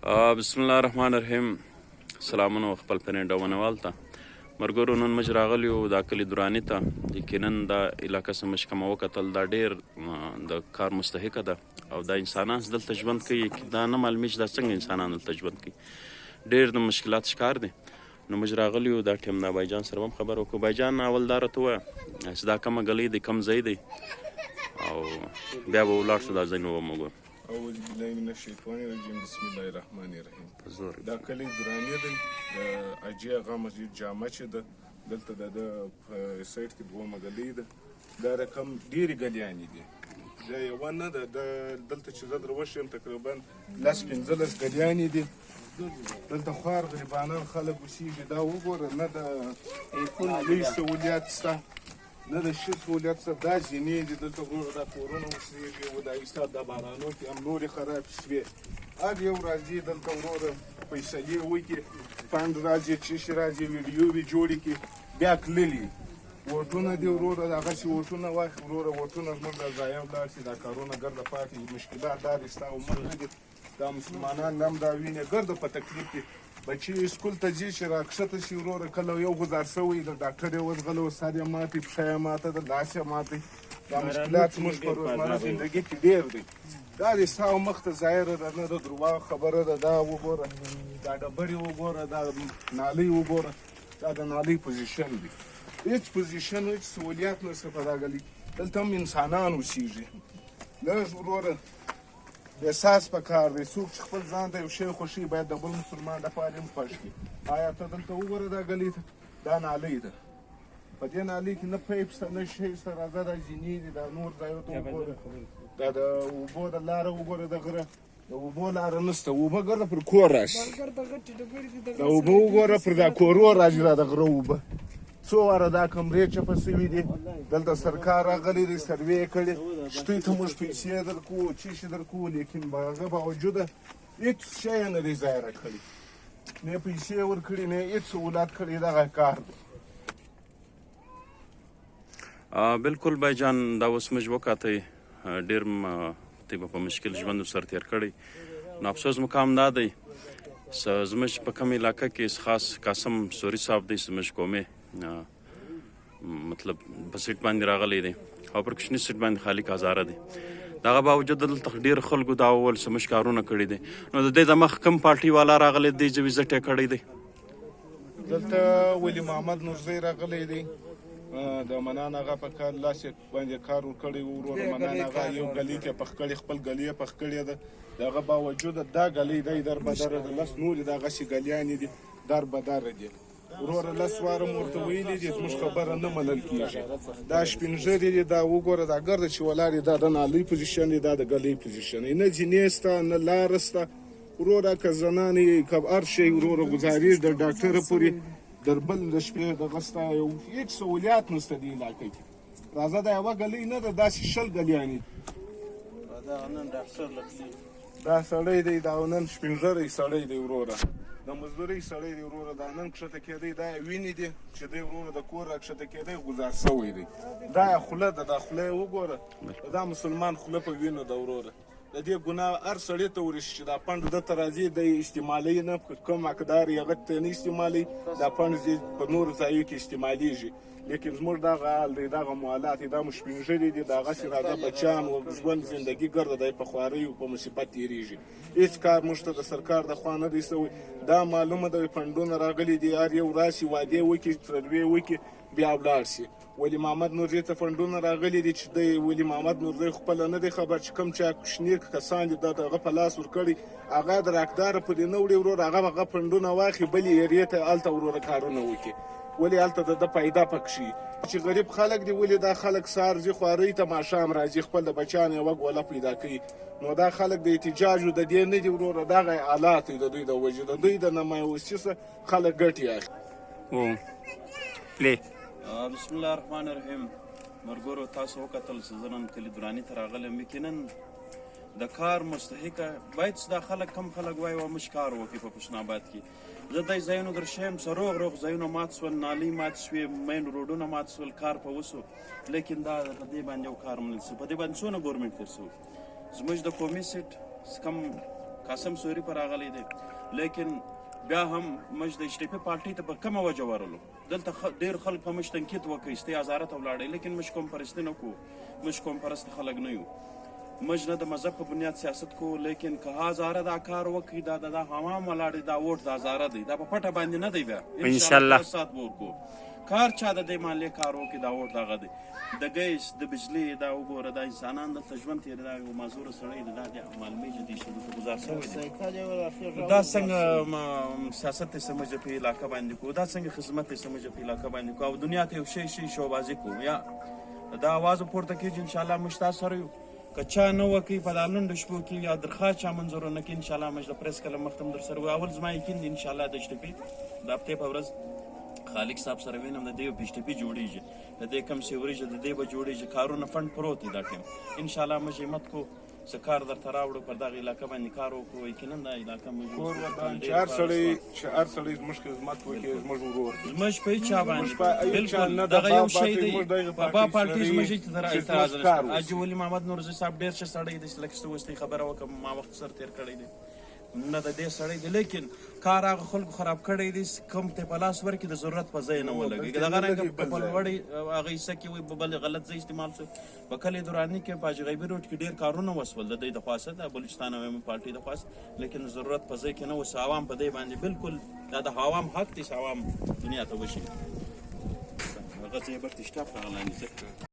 بسم الله الرحمن الرحیم. سلامونه خپل پرنډ ونوال ته مرګورو نن مج راغلی و دا کلی دراني ته. یقینا دا علاقه څه مش کوم وکتل دا ډیر د کار مستحق ده او دا انسانان دلته ژوند کوي. دا نه معلومه چې دا څنګه انسانان دلته ژوند کوي. ډیر د مشکلات ښکار دي. نو مج راغلی و دا ټیم دا بایجان سره هم خبر وکړو. بایجان اول دا راته ووایه چې دا کومه ګلۍ دی، کوم ځای دی، او بیا به ولاړ شو دا ځای نو وموږ. اعوذ بالله من الشیطان الرجیم بسم الله الرحمن الرحیم. دا کلی دراني دی د اجي هغه مسجد جامع چې ده دلته د سایټ کې دومره ګلۍ ده. دا رقم ډېرې ګلیانې دي، دا یوه نه ده. دلته چې زه در وشم تقریبا 15 ګلیانې دي. دلته خوار غریبانان خلک اوسېږي. دا وګوره، نه د لوی سهولیات شته، نه د ښه سهولیت سره. دا زینې دي دلته وګوره، دا کورونه اوسېږي و دا ایستا د بارانو کې هم نورې خرابې شوې. هر یو راځي دلته وروره فیصلې وکړي، فنډ راځي، چیش راځي، ویډیو وي جوړې کړي، بیا تللي ووټونه دي وروره. دغسې ووټونه واخلي وروره، ووټونه زموږ دا ضایع ولاړ شي. دا کارونه ګرده پاتې دي. مشکلات دا دي ستا عمر نه دي. دا مسلمانان هم دا وینې ګرده په تکلیف دي. بچي سکول ته ځي چې راکښته شي وروره، کله یو گزار شوی د ډاکټر یې وزغلی، سر یې ماتې، پښه یې ماته ده، لاس یې ماتې. دا مشکلات زموږ په روزمره زندګي کې ډېر دی. دا د ستا مخ ته ظاهره ده، نه د درواغ خبره ده. دا وګوره، دا ډبرې وګوره، دا نالۍ وګوره. دا د نالۍ پوزیشن دی. هېڅ پوزیشن، هېڅ سهولیات نشته په دا ګلۍ. دلته هم انسانان اوسېږي. لږ وروره احساس پکار دی. څوک چې خپل ځان ته یو شی خوښوي باید د بل مسلمان لپاره هم خوښ کړي. آیا ته دلته وګوره دا ګلۍ ته، دا نالۍ ده. په دې نالۍ کې نه پیپ شته، نه شی شته. راځه دا زینې دي، دا نور ځایو ته وګوره. دا د اوبو د لاره وګوره، د غره د اوبو لاره نشته. اوبه ګرده پر کور راشي. دا اوبه وګوره پر دا کورو راځي، دا د غره اوبه. څو واره دا کمرې چپه شوي دي. دلته سرکار راغلی دی، سروې یې کړې. شتوی ته موږ پیسې درکوو، چیشې درکوو، لیکن په هغه باوجوده هېڅ شی یې نه دی ظاهره کړی. نه یې پیسې ورکړي، نه یې هېڅ سهولت کړی. دغه کار دی. بالکل بایجان، دا اوس موږ وکاتئ ډېر طبعا په مشکل ژوند سره تېر کړی. نو افسوس مقام دا دی زموږ په کوم علاقه کې خاص قاسم سوري صاحب دی، زموږ قومي مطلب په سیټ باندې راغلی دی او پر کوچني سیټ باندې خالي هزاره دی. دغه باوجود دلته ډېر خلکو دا وویل زموږ کارونه کړي دي. نو د دې د مخ کوم پارټي والا راغلی دی چې وزټ یې کړی دی؟ دلته ولي محمد نورزی راغلی دی. د منان هغه په کار لاس یې باندې کار ورکړی و وروره. منان هغه یو ګلۍ کې پخ کړې، خپل ګلۍ یې پخ کړې ده. د هغه باوجود دا ګلۍ دی دربدره ده. لس نورې دغسې ګلیانې دي دربدره دي وروره. لس واره مو ورته ویلي دي، زموږ خبره نه منل کېږي. دا سپین ږیرې دي، دا وګوره، دا ګرده چې ولاړ دي، دا د نالۍ پوزیشن دی، دا د ګلۍ پوزیشن دی. نه زینې شته، نه لاره شته وروره. که زنانې که هر شی وروره ګزارش د ډاکټره پورې در بل د شپې دغه ستا هېڅ سهولیات نشته دې علاقې کې. راځه دا یوه ګلۍ نه ده، داسې 20 ګلیانې. دا سړی دی، دا نن سپین ږیری سړی دی وروره، د مزدورۍ سړی دی وروره. دا نن کښته کېدی، دا یې وینې دي چې دی وروره د کور را کښته کېدی ګزار شوی دی. دا یې خوله ده، دا خوله یې وګوره، دا مسلمان خوله په وینو ده وروره. د دې ګناه هر سړي ته ورشي چې دا پنډ دته راځي، دی استعمالوي نه. کوم حقدار یې هغه ته نه استعمالوي. دا پنډ په نورو ځایو کې استعمالیږي. لیکن زموږ دغه حال دی، دغه موالات دی. دا مو سپین ږیري دي، دغسې راځه بچیان و ژوند زندګي ګرده دی په خوارۍ او په مصیبت تېرېږي. هېڅ کار موږ ته د سرکار د خوا نه دی شوی. دا معلومه ده فنډونه راغلي دي، هر یو راشي وعدې وکړي، سروې وکړي، بیا ولاړ شي. ولي محمد نورزي ته فنډونه راغلي دي چې دی ولي محمد نورزي خپله نه دی خبر چې کوم چا کوچني کسان دي دا هغه په لاس ورکړي. هغه د راکداره پورې نه وړي وروره. هغه فنډونه واخلي، بلې ایرې ته هلته وروره کارونه وکړي. ولې هلته د پیدا پک شي چې غریب خلک دي. ولې دا خلک سهار ځي خوارۍ ته، ماښام راځي خپل د بچیانو یوه ګوله پیدا کوي. نو دا خلک د احتجاج د دې نه دي وروره. دغه حالات د دوی د وجې د دوی د نمایوسي څخه خلک ګټې اخلي. بسم الله الرحمن الرحیم. مرګورو تاسو وکتل چې زه نن کلي دراني ته راغلم. یقینا د کار مستحقه باید دا خلک کم خلک وایي و موږ کار وکړي په پښتون آباد کې. زه دای ځایونو در شیم چې روغ ځایونه مات شول، نالۍ مات شوې، مین روډونه مات شول، کار په وسو. لیکن دا په دې باندې یو کار ونه شو. په دې باندې څونه ګورمنټ تېر شوی. زموږ د قومي سیټ کم قاسم سوري پر راغلی دی لیکن بیا هم موږ د HDP پارټۍ ته په کومه وجه ورلو دلته ډېر خلک په موږ تنقید وکړي استې ازاره ته ولاړی لیکن موږ کوم پرستي نه کوو موږ کوم پرست خلک نه یو موږ نه د مذهب په بنیاد سیاست کوو لیکن که هزاره دا کار وکړي دا د حمام ولاړ دا ووټ د هزاره دی دا په پټه باندې نه دی بیا انشاءالله سات ورکو کار چا د دې مالیې کار وکړي دا ووټ دغه دی د ګیس د بجلی دا وګوره دا انسانان دلته ژوند تېر دا یو معذوره سړی دی دا د معلومې چې دی شروع ګزار شوی دی دا څنګه سیاست یې سمجه په علاقه باندې کو دا څنګه خدمت یې سمجه په علاقه باندې کو او دنیا ته یو شی شوبازي کو یا دا आवाज پورته کېږي انشاءالله موږ تاسو سره یو که چا نه وکړي په دا لنډو شپو کې یا درخواست چا منظور نه کړي انشاءالله موږ د پریس کله مختم در سره اول زما یقین دی انشاءالله د HDP د هفتې په ورځ خالق صاحب سره وینم د دې HDP جوړیږي د دې کم سیوریږي د دې به جوړیږي کارونه فنډ پروت دی دا ټیم انشاءالله موږ همت کو څه کار درته راوړو پر دغه علاقه باندې کار وکړو یقینا دا علاقه موږ چې هر سړی زموږ خدمت وکړي زموږ ورور زموږ په هیچا باندې بالکل دغه یو شی دی بابا پارټي زموږ ته اعتراض نشته حاجي ولی محمد نورزي صاحب ډېر ښه سړی دی لکه څه وستې خبره وکړم ما وخت سره تېر کړی دی نه د دې سړی دی لیکن کار هغه خلکو خراب کړی دی کوم ته په لاس ورکړي د ضرورت په ځای نه ولګي دغه رنګه په لوړې هغه حصه کې وي بل غلط ځای استعمال شو په کلي دراني کې په حاجي غیبي روډ کې ډېر کارونه وسول د دې د خواسته د بلوچستان عوامي پارټۍ د خواسته لیکن ضرورت په ځای کې نه وس عوام په دې باندې بالکل دا د عوام حق دی عوام دنیا ته وشي هغه ځای برته شته په اعلان ذکر